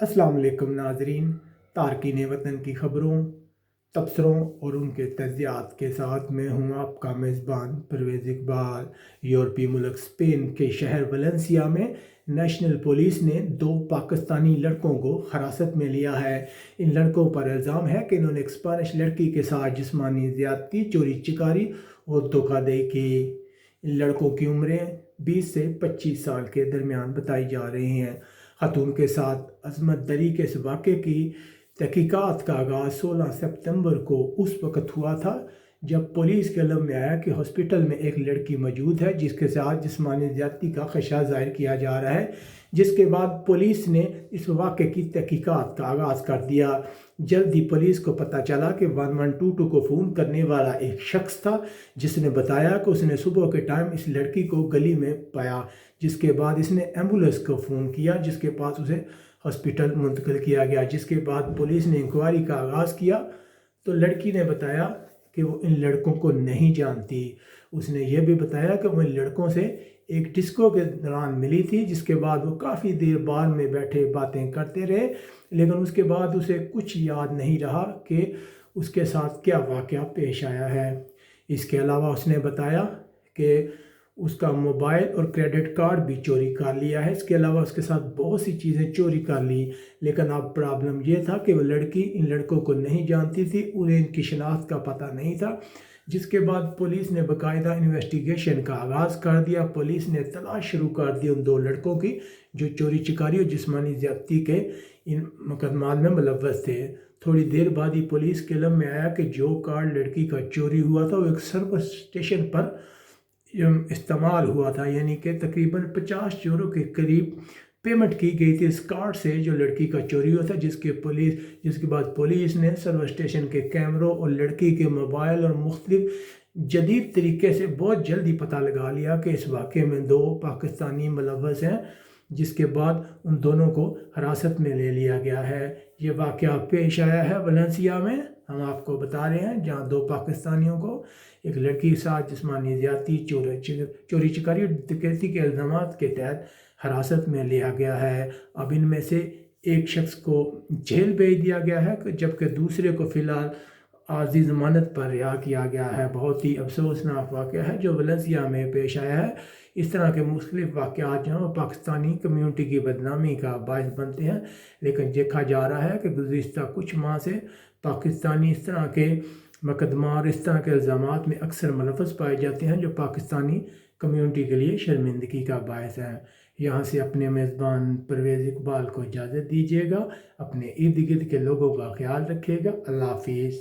अस्सलाम वालेकुम नाजरीन। तारकीन वतन की खबरों, तबसरों और उनके तजियात के साथ मैं हूँ आपका मेज़बान परवेज़ इकबाल। यूरोपीय मुल्क स्पेन के शहर वलेंसिया में नेशनल पुलिस ने 2 पाकिस्तानी लड़कों को हिरासत में लिया है। इन लड़कों पर इल्ज़ाम है कि इन्होंने एक स्पेनिश लड़की के साथ जिस्मानी ज़्यादती, चोरी चिकारी और धोखाधड़ी की। इन लड़कों की उम्रें 20 से 25 साल के दरमियान बताई जा रही हैं। खातून के साथ अजमत दरी के इस वाक़े की तहकीकात का आगाज़ 16 सितंबर को उस वक़्त हुआ था जब पुलिस के इल्म में आया कि हॉस्पिटल में एक लड़की मौजूद है जिसके साथ जिस्मानी ज़्यादती का खदशा ज़ाहिर किया जा रहा है। जिसके बाद पुलिस ने इस वाक़े की तहकीकात का आगाज़ कर दिया। जल्द ही पुलिस को पता चला कि 1122 को फ़ोन करने वाला एक शख्स था जिसने बताया कि उसने सुबह के टाइम इस लड़की को गली में पाया, जिसके बाद इसने एम्बुलेंस को फ़ोन किया जिसके पास उसे हॉस्पिटल मुंतकिल किया गया। जिसके बाद पुलिस ने इंक्वायरी का आगाज़ किया तो लड़की ने बताया कि वो इन लड़कों को नहीं जानती। उसने यह भी बताया कि वो इन लड़कों से एक डिस्को के दौरान मिली थी, जिसके बाद वो काफ़ी देर बार में बैठे बातें करते रहे, लेकिन उसके बाद उसे कुछ याद नहीं रहा कि उसके साथ क्या वाक़या पेश आया है। इसके अलावा उसने बताया कि उसका मोबाइल और क्रेडिट कार्ड भी चोरी कर लिया है। इसके अलावा उसके साथ बहुत सी चीज़ें चोरी कर ली, लेकिन अब प्रॉब्लम ये था कि वो लड़की इन लड़कों को नहीं जानती थी, उन्हें इनकी शनाख्त का पता नहीं था। जिसके बाद पुलिस ने बाकायदा इन्वेस्टिगेशन का आगाज़ कर दिया। पुलिस ने तलाश शुरू कर दी उन 2 लड़कों की जो चोरी चिकारी और जिस्मानी ज़्यादती के इन मुकदमात में मुलव्वस थे। थोड़ी देर बाद ही पुलिस के इल्म में आया कि जो कार्ड लड़की का चोरी हुआ था वो एक सर्विस स्टेशन पर इस्तेमाल हुआ था, यानी कि तकरीबन 50 यूरो के करीब पेमेंट की गई थी इस कार्ड से जो लड़की का चोरी हुआ था। जिसके बाद पुलिस ने सर्विस स्टेशन के कैमरों और लड़की के मोबाइल और मुख्तलिफ जदीद तरीके से बहुत जल्दी पता लगा लिया कि इस वाक़े में 2 पाकिस्तानी मुलव्वस हैं। जिसके बाद उन दोनों को हिरासत में ले लिया गया है। ये वाक़या पेश आया है वलेंसिया में, हम आपको बता रहे हैं, जहाँ 2 पाकिस्तानियों को एक लड़की के साथ जिस्मानी ज़्यादती, चोरी चिकारी और डकैती के इल्ज़ामात के तहत हिरासत में लिया गया है। अब इनमें से एक शख्स को जेल भेज दिया गया है जबकि दूसरे को फ़िलहाल आर्ज़ी ज़मानत पर रिहा किया गया है। बहुत ही अफसोसनाक वाक़या है जो वलेंसिया में पेश आया है। इस तरह के मुख्तलिफ वाक़यात जो हैं वो पाकिस्तानी कम्यूनिटी की बदनामी का बायस बनते हैं, लेकिन देखा जा रहा है कि गुज़िश्ता कुछ माह से पाकिस्तानी इस तरह के मुकदमा और इस तरह के इल्ज़ामात में अक्सर मुलव्वस पाए जाते हैं जो पाकिस्तानी कम्यूनिटी के लिए शर्मिंदगी का बायस है। यहाँ से अपने मेज़बान परवेज़ इकबाल को इजाज़त दीजिएगा। अपने इर्द गिर्द के लोगों का ख्याल रखिएगा। अल्लाह हाफिज़।